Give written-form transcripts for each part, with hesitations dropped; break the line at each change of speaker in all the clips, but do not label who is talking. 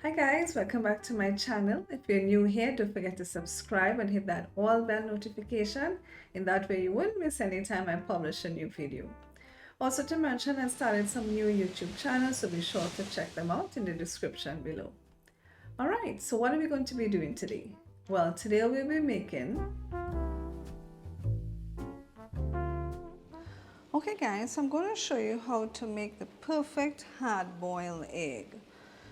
Hi guys, welcome back to my channel. If you're new here, don't forget to subscribe and hit that all bell notification. In that way you won't miss any time I publish a new video. Also to mention, I started some new YouTube channels, so be sure to check them out in the description below. Alright, so what are we going to be doing today? Well, today we'll be making... Okay guys, I'm going to show you how to make the perfect hard-boiled egg.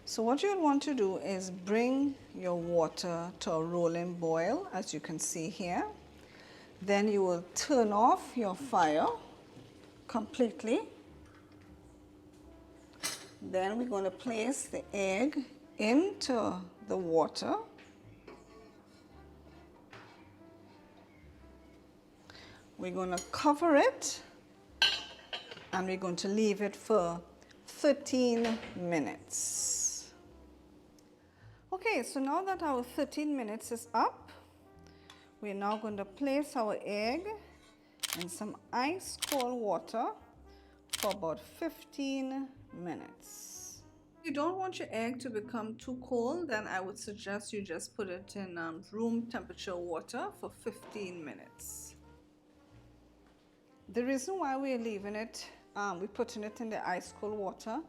So what you'll want to do is bring your water to a rolling boil, as you can see here. Then you will turn off your fire completely. Then we're going to place the egg into the water. We're going to cover it and we're going to leave it for 13 minutes. Okay, so now that our 13 minutes is up, we're now going to place our egg in some ice cold water for about 15 minutes. If you don't want your egg to become too cold, then I would suggest you just put it in room temperature water for 15 minutes. The reason why we're leaving it, we're putting it in the ice cold water,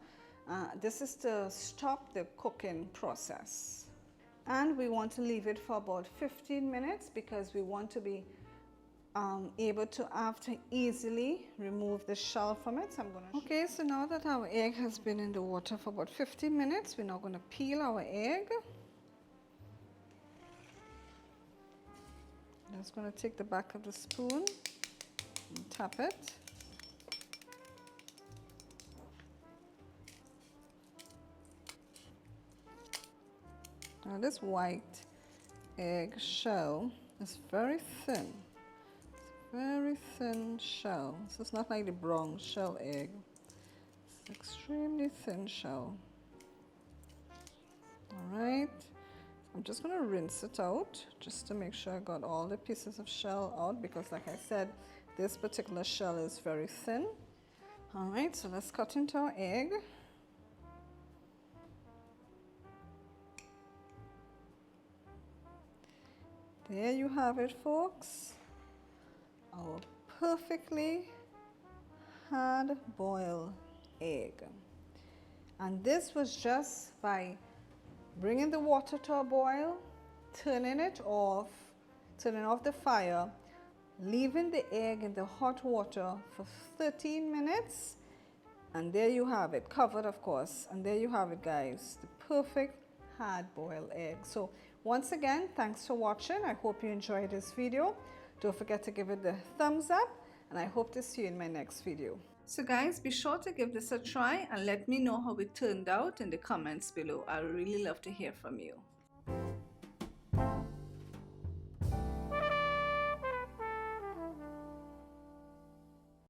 this is to stop the cooking process. And we want to leave it for about 15 minutes because we want to be able to easily remove the shell from it. So okay, so now that our egg has been in the water for about 15 minutes, we're now going to peel our egg. I'm just going to take the back of the spoon and tap it. Now this white egg shell is very thin. It's a very thin shell. So it's not like the brown shell egg. It's extremely thin shell. Alright. I'm just going to rinse it out just to make sure I got all the pieces of shell out because like I said, this particular shell is very thin. Alright, so let's cut into our egg. There you have it, folks. Our perfectly hard-boiled egg. And this was just by bringing the water to a boil, turning off the fire, leaving the egg in the hot water for 13 minutes, and there you have it, covered of course, and there you have it guys, the perfect hard-boiled egg. So once again, thanks for watching. I hope you enjoyed this video. Don't forget to give it the thumbs up, and I hope to see you in my next video. So guys, be sure to give this a try and let me know how it turned out in the comments below. I really love to hear from you.